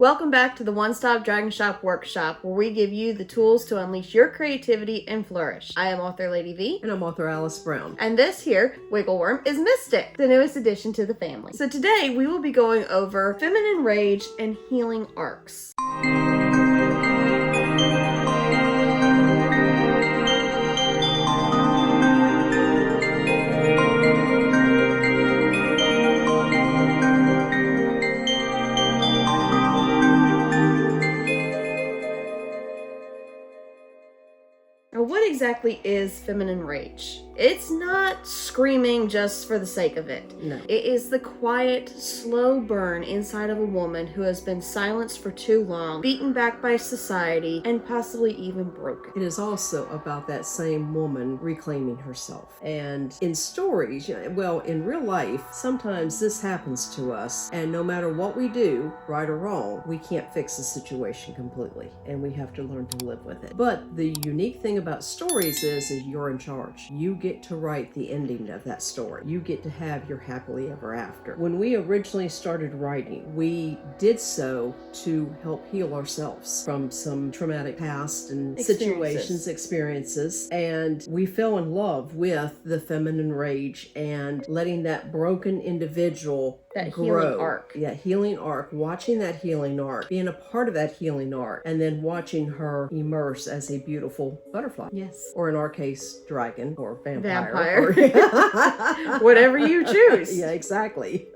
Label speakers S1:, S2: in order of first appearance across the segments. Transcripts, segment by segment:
S1: Welcome back to the One Stop Dragon Shop Workshop, where we give you the tools to unleash your creativity and flourish. I am author Lady V.
S2: And I'm author Alice Brown.
S1: And this here, Wiggleworm, is Mystic, the newest addition to the family. So today we will be going over feminine rage and healing arcs. Now, what exactly is feminine rage? It's not screaming just for the sake of it.
S2: No.
S1: It is the quiet, slow burn inside of a woman who has been silenced for too long, beaten back by society, and possibly even broken.
S2: It is also about that same woman reclaiming herself. And in stories, well, in real life, sometimes this happens to us, and no matter what we do, right or wrong, we can't fix the situation completely, and we have to learn to live with it. But the unique thing about stories is you're in charge. You get to write the ending of that story. You get to have your happily ever after. When we originally started writing, we did so to help heal ourselves from some traumatic past and experiences, and we fell in love with the feminine rage and letting that broken individual grow.
S1: Healing arc.
S2: Yeah, healing arc. Watching that healing arc, being a part of that healing arc, and then watching her immerse as a beautiful butterfly.
S1: Yes.
S2: Or in our case, dragon or vampire.
S1: Whatever you choose.
S2: Yeah, exactly.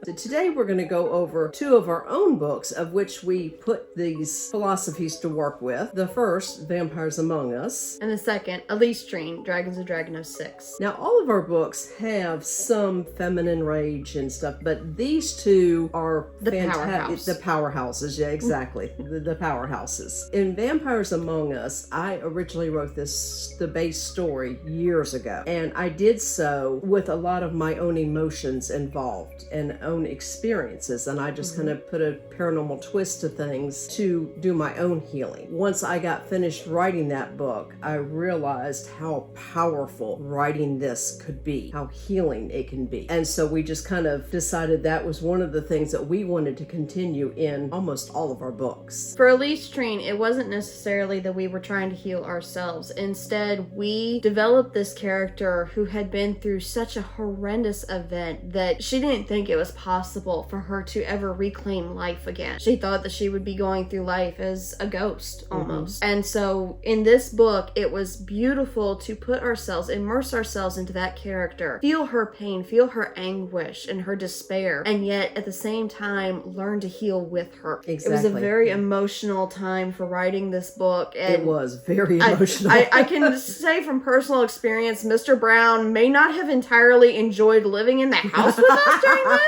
S2: So today we're going to go over two of our own books of which we put these philosophies to work with. The first, Vampires Among Us.
S1: And the second, Alictrine, Dragons of Dragon 06.
S2: Now, all of our books have some feminine rage and stuff, but these two are
S1: The powerhouse.
S2: The powerhouses, yeah, exactly. the powerhouses. In Vampires Among Us, I originally wrote the base story years ago, and I did so with a lot of my own emotions involved and own experiences, and I just kind of put a paranormal twist to things to do my own healing. Once I got finished writing that book, I realized how powerful writing this could be, how healing it can be. And so we just kind of decided that was one of the things that we wanted to continue in almost all of our books.
S1: For Alictrine, it wasn't necessarily that we were trying to heal ourselves. Instead, we developed this character who had been through such a horrendous event that she didn't think it was possible for her to ever reclaim life again. She thought that she would be going through life as a ghost almost. And so in this book, it was beautiful to immerse ourselves into that character, feel her pain, feel her anguish and her despair, and yet at the same time learn to heal with her.
S2: Exactly.
S1: It was a very emotional time for writing this book. And
S2: it was very emotional.
S1: I can say from personal experience, Mr. Brown may not have entirely enjoyed living in the house with us during this.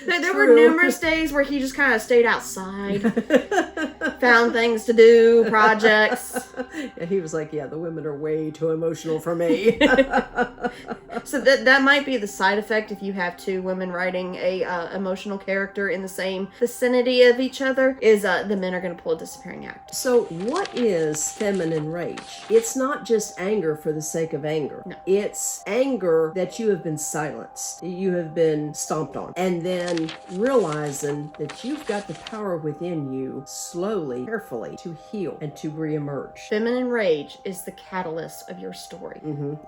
S1: There were numerous days where he just kind of stayed outside, found things to do, projects.
S2: And he was like, yeah, the women are way too emotional for me.
S1: So that might be the side effect if you have two women writing a emotional character in the same vicinity of each other, is the men are going to pull a disappearing act.
S2: So what is feminine rage? It's not just anger for the sake of anger.
S1: No.
S2: It's anger that you have been silenced, you have been stomped on, and then realizing that you've got the power within you slowly, carefully to heal and to reemerge.
S1: Feminine rage is the catalyst of your story.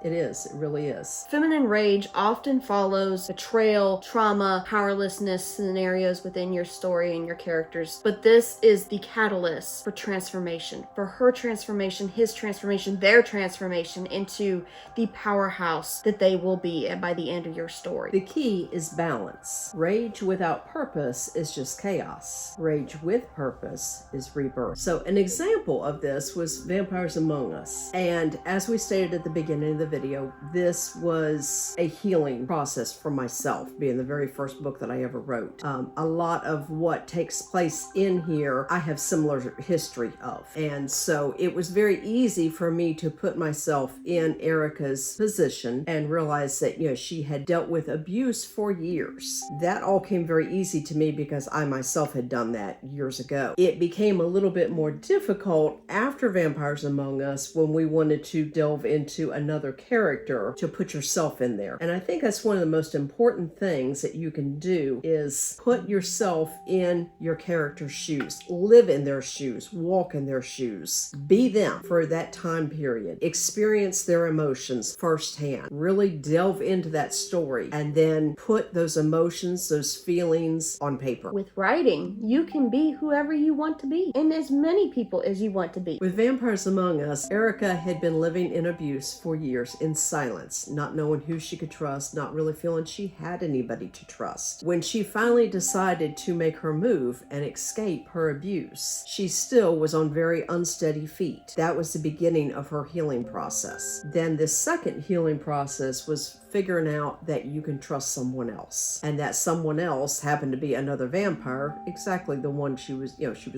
S2: It is. It really is.
S1: Feminine rage often follows betrayal, trauma, powerlessness scenarios within your story and your characters, but this is the catalyst for transformation, for her transformation, his transformation, their transformation into the powerhouse that they will be by the end of your story.
S2: The key is balance. Rage without purpose is just chaos. Rage with purpose is rebirth. So an example of this was Vampires Among Us. And as we stated at the beginning of the video, this was a healing process for myself, being the very first book that I ever wrote. A lot of what takes place in here, I have similar history of. And so it was very easy for me to put myself in Erica's position and realize that, she had dealt with abuse for years. That all came very easy to me because I myself had done that years ago. It became a little bit more difficult after Vampires Among Us when we wanted to delve into another character to put yourself in there. And I think that's one of the most important things that you can do is put yourself in your character's shoes, live in their shoes, walk in their shoes, be them for that time period, experience their emotions firsthand, really delve into that story, and then put those emotions, those feelings on paper.
S1: With writing, you can be whoever you want to be and as many people as you want to be.
S2: With Vampires Among Us, Erica had been living in abuse for years in silence, not knowing who she could trust, not really feeling she had anybody to trust. When she finally decided to make her move and escape her abuse, she still was on very unsteady feet. That was the beginning of her healing process. Then the second healing process was figuring out that you can trust someone else, and that someone else happened to be another vampire, exactly the one she was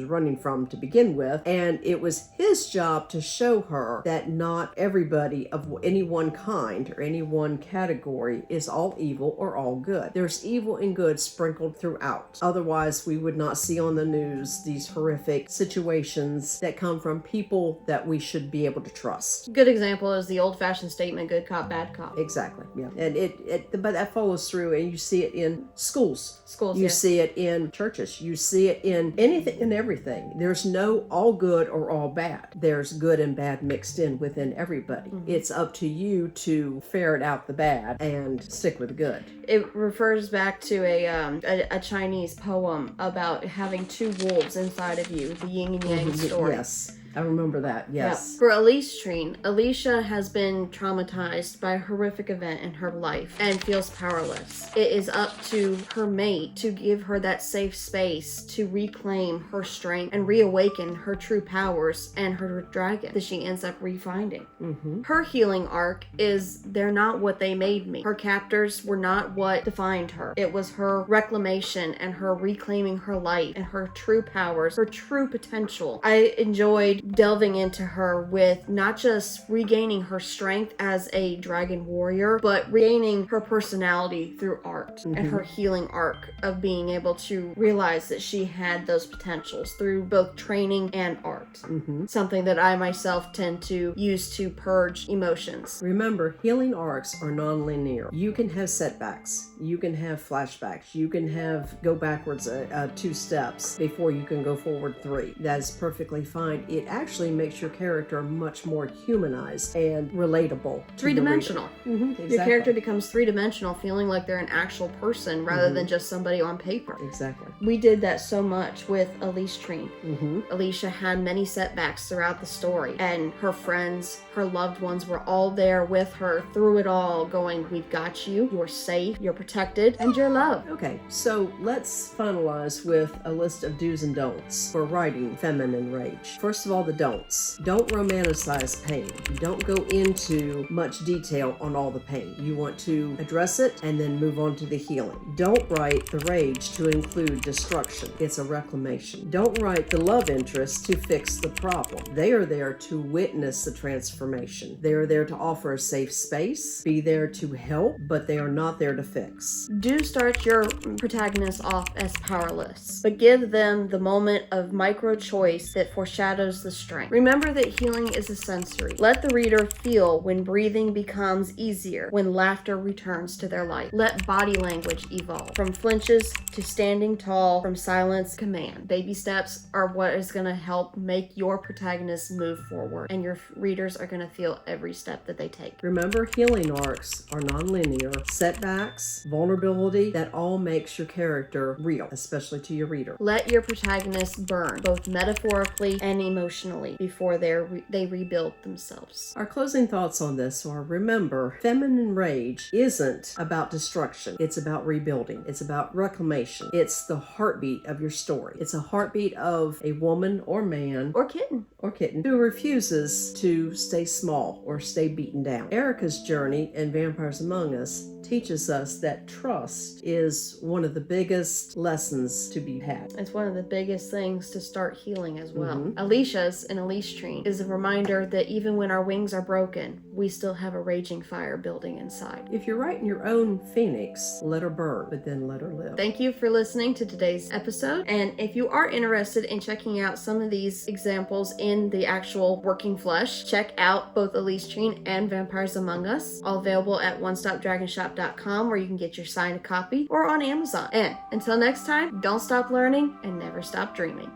S2: running from to begin with, and it was his job to show her that not everybody of any one kind or any one category is all evil or all good. There's evil and good sprinkled throughout. Otherwise, we would not see on the news these horrific situations that come from people that we should be able to trust.
S1: Good example is the old-fashioned statement, good cop, bad cop.
S2: Exactly, yeah. And but that follows through, and you see it in schools. You see it in churches. You see it in anything and everything. There's no all good or all bad. There's good and bad mixed in within everybody. Mm-hmm. It's up to you to ferret out the bad and stick with the good.
S1: It refers back to a Chinese poem about having two wolves inside of you, the yin and yang story.
S2: Yes. I remember that, yes.
S1: Yeah. For Alictrine, Alicia has been traumatized by a horrific event in her life and feels powerless. It is up to her mate to give her that safe space to reclaim her strength and reawaken her true powers and her dragon that she ends up refinding. Mm-hmm. Her healing arc is they're not what they made me. Her captors were not what defined her. It was her reclamation and her reclaiming her light and her true powers, her true potential. I enjoyed delving into her with not just regaining her strength as a dragon warrior, but regaining her personality through art and her healing arc of being able to realize that she had those potentials through both training and art. Something that I myself tend to use to purge emotions.
S2: Remember, healing arcs are non-linear. You can have setbacks. You can have flashbacks. You can go backwards 2 steps before you can go forward 3. That is perfectly fine. It actually makes your character much more humanized and relatable.
S1: Three-dimensional.
S2: Exactly.
S1: Your character becomes three-dimensional, feeling like they're an actual person rather than just somebody on paper.
S2: Exactly.
S1: We did that so much with Alictrine. Alicia had many setbacks throughout the story, and her friends, her loved ones were all there with her through it all, going, we've got you, you're safe, you're protected, and you're loved.
S2: Okay, so let's finalize with a list of do's and don'ts for writing feminine rage. First of all, the don'ts. Don't romanticize pain. Don't go into much detail on all the pain. You want to address it and then move on to the healing. Don't write the rage to include destruction. It's a reclamation. Don't write the love interest to fix the problem. They are there to witness the transformation. They are there to offer a safe space, be there to help, but they are not there to fix.
S1: Do start your protagonist off as powerless, but give them the moment of micro choice that foreshadows the strength. Remember that healing is a sensory. Let the reader feel when breathing becomes easier, when laughter returns to their life. Let body language evolve, from flinches to standing tall, from silence to command. Baby steps are what is going to help make your protagonist move forward, and your readers are going to feel every step that they take.
S2: Remember, healing arcs are non-linear. Setbacks, vulnerability, that all makes your character real, especially to your reader.
S1: Let your protagonist burn, both metaphorically and emotionally, before they rebuild themselves.
S2: Our closing thoughts on this are, remember, feminine rage isn't about destruction. It's about rebuilding. It's about reclamation. It's the heartbeat of your story. It's a heartbeat of a woman or man
S1: or kitten
S2: who refuses to stay small or stay beaten down. Erica's journey in Vampires Among Us teaches us that trust is one of the biggest lessons to be had.
S1: It's one of the biggest things to start healing as well. Alicia us in Alictrine is a reminder that even when our wings are broken, we still have a raging fire building inside.
S2: If you're writing your own phoenix, let her burn, but then let her live.
S1: Thank you for listening to today's episode. And if you are interested in checking out some of these examples in the actual working flesh, check out both Alictrine and Vampires Among Us, all available at onestopdragonshop.com, where you can get your signed copy, or on Amazon. And until next time, don't stop learning and never stop dreaming.